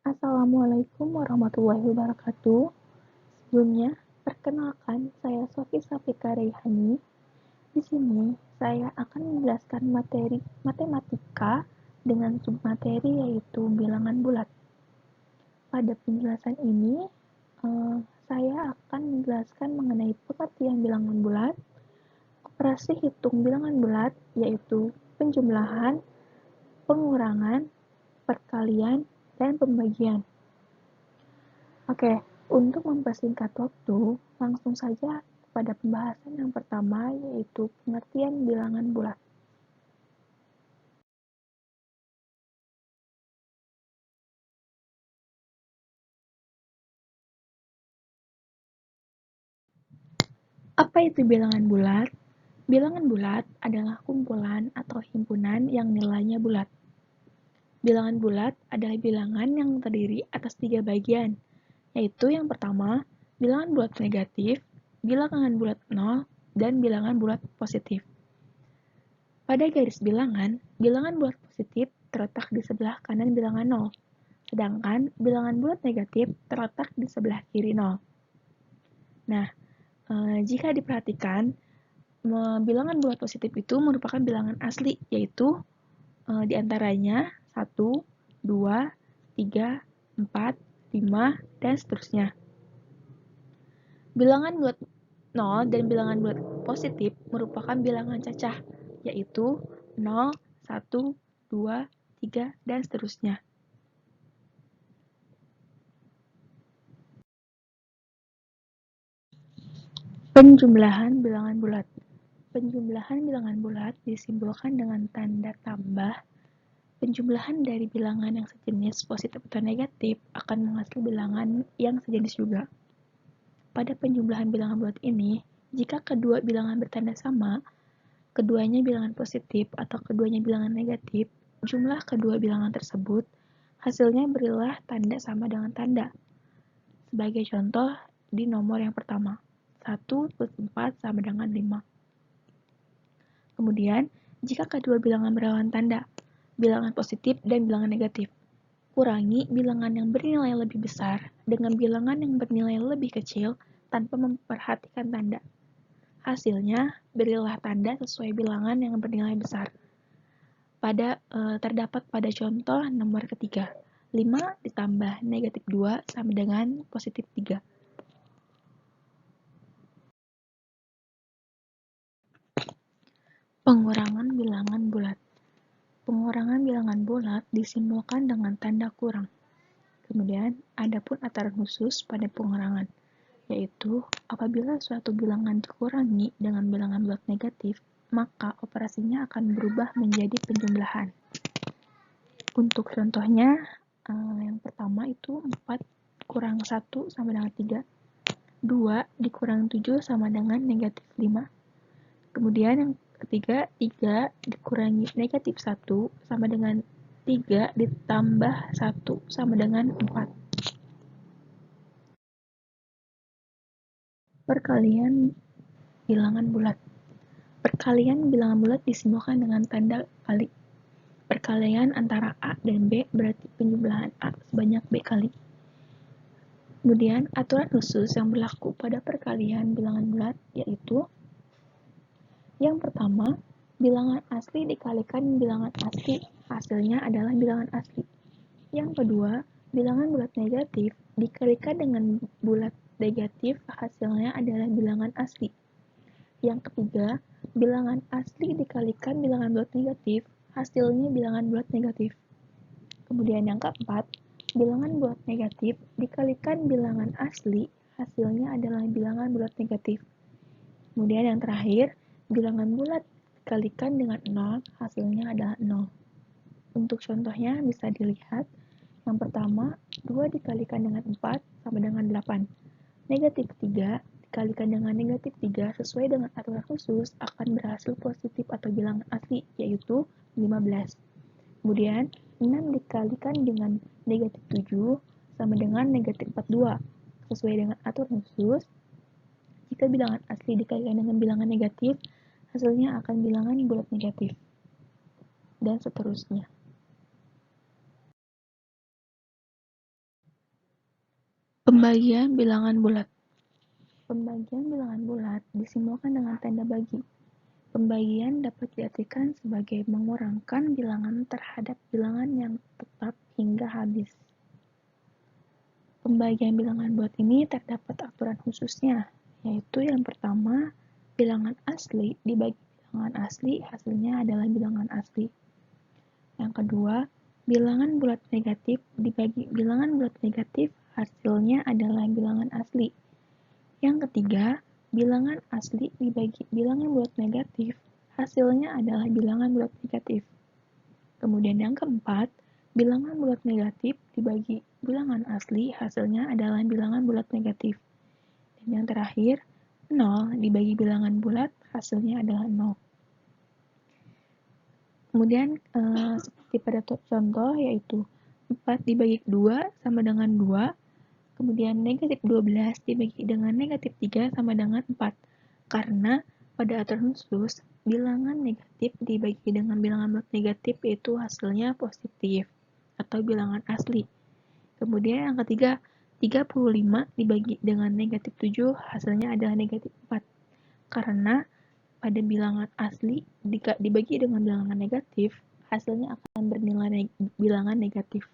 Assalamualaikum warahmatullahi wabarakatuh. Sebelumnya, perkenalkan saya Sofi Safika Reihani. Di sini saya akan menjelaskan materi matematika dengan submateri yaitu bilangan bulat. Pada penjelasan ini, saya akan menjelaskan mengenai pengertian bilangan bulat, operasi hitung bilangan bulat yaitu penjumlahan, pengurangan, perkalian, dan pembagian. Oke, untuk mempersingkat waktu, langsung saja pada pembahasan yang pertama yaitu pengertian bilangan bulat. Apa itu bilangan bulat? Bilangan bulat adalah kumpulan atau himpunan yang nilainya bulat. Bilangan bulat adalah bilangan yang terdiri atas 3 bagian, yaitu yang pertama, bilangan bulat negatif, bilangan bulat 0, dan bilangan bulat positif. Pada garis bilangan bulat positif terletak di sebelah kanan bilangan 0, sedangkan bilangan bulat negatif terletak di sebelah kiri 0. Nah, jika diperhatikan, bilangan bulat positif itu merupakan bilangan asli, yaitu diantaranya 1, 2, 3, 4, 5, dan seterusnya. Bilangan bulat 0 dan bilangan bulat positif merupakan bilangan cacah, yaitu 0, 1, 2, 3, dan seterusnya. Penjumlahan bilangan bulat. Penjumlahan bilangan bulat disimbolkan dengan tanda tambah. Penjumlahan dari bilangan yang sejenis positif atau negatif akan menghasilkan bilangan yang sejenis juga. Pada penjumlahan bilangan bulat ini, jika kedua bilangan bertanda sama, keduanya bilangan positif atau keduanya bilangan negatif, jumlah kedua bilangan tersebut hasilnya berilah tanda sama dengan tanda. Sebagai contoh, di nomor yang pertama, 1 plus 4 sama dengan 5. Kemudian, jika kedua bilangan berlawan tanda, bilangan positif dan bilangan negatif, kurangi bilangan yang bernilai lebih besar dengan bilangan yang bernilai lebih kecil tanpa memperhatikan tanda. Hasilnya, berilah tanda sesuai bilangan yang bernilai besar. Terdapat pada contoh nomor ketiga, 5 ditambah negatif 2 sama dengan positif 3. Pengurangan bilangan bulat. Pengurangan bilangan bulat disimbolkan dengan tanda kurang. Kemudian, ada pun aturan khusus pada pengurangan, yaitu apabila suatu bilangan dikurangi dengan bilangan bulat negatif, maka operasinya akan berubah menjadi penjumlahan. Untuk contohnya, yang pertama itu 4 kurang 1 sama dengan 3, 2 dikurang 7 sama dengan negatif 5. Kemudian yang ketiga, 3 dikurangi negatif 1 sama dengan 3 ditambah 1 sama dengan 4. Perkalian bilangan bulat. Perkalian bilangan bulat disimbolkan dengan tanda kali. Perkalian antara A dan B berarti penjumlahan A sebanyak B kali. Kemudian, aturan khusus yang berlaku pada perkalian bilangan bulat yaitu yang pertama, bilangan asli dikalikan bilangan asli, hasilnya adalah bilangan asli. Yang kedua, bilangan bulat negatif dikalikan dengan bulat negatif, hasilnya adalah bilangan asli. Yang ketiga, bilangan asli dikalikan bilangan bulat negatif, hasilnya bilangan bulat negatif. Kemudian yang keempat, bilangan bulat negatif dikalikan bilangan asli, hasilnya adalah bilangan bulat negatif. Kemudian yang terakhir, bilangan bulat dikalikan dengan 0, hasilnya adalah 0. Untuk contohnya bisa dilihat. Yang pertama, 2 dikalikan dengan 4 sama dengan 8. Negatif 3 dikalikan dengan negatif 3 sesuai dengan aturan khusus akan berhasil positif atau bilangan asli, yaitu 15. Kemudian, 6 dikalikan dengan negatif 7 sama dengan negatif 42. Sesuai dengan aturan khusus, jika bilangan asli dikalikan dengan bilangan negatif, hasilnya akan bilangan bulat negatif. Dan seterusnya. Pembagian bilangan bulat. Pembagian bilangan bulat disimbolkan dengan tanda bagi. Pembagian dapat diartikan sebagai mengurangkan bilangan terhadap bilangan yang tetap hingga habis. Pembagian bilangan bulat ini terdapat aturan khususnya, yaitu yang pertama, bilangan asli dibagi bilangan asli, hasilnya adalah bilangan asli. Yang kedua, bilangan bulat negatif dibagi bilangan bulat negatif, hasilnya adalah bilangan asli. Yang ketiga, bilangan asli dibagi bilangan bulat negatif, hasilnya adalah bilangan bulat negatif. Kemudian yang keempat, bilangan bulat negatif dibagi bilangan asli, hasilnya adalah bilangan bulat negatif. Dan yang terakhir, 0 dibagi bilangan bulat, hasilnya adalah 0. Kemudian seperti pada contoh yaitu 4 dibagi 2 sama dengan 2, kemudian negatif 12 dibagi dengan negatif 3 sama dengan 4. Karena pada aturan khusus, bilangan negatif dibagi dengan bilangan bulat negatif yaitu hasilnya positif atau bilangan asli. Kemudian yang ketiga, 35 dibagi dengan negatif 7 hasilnya adalah negatif 4. Karena pada bilangan asli jika dibagi dengan bilangan negatif, hasilnya akan bernilai bilangan negatif.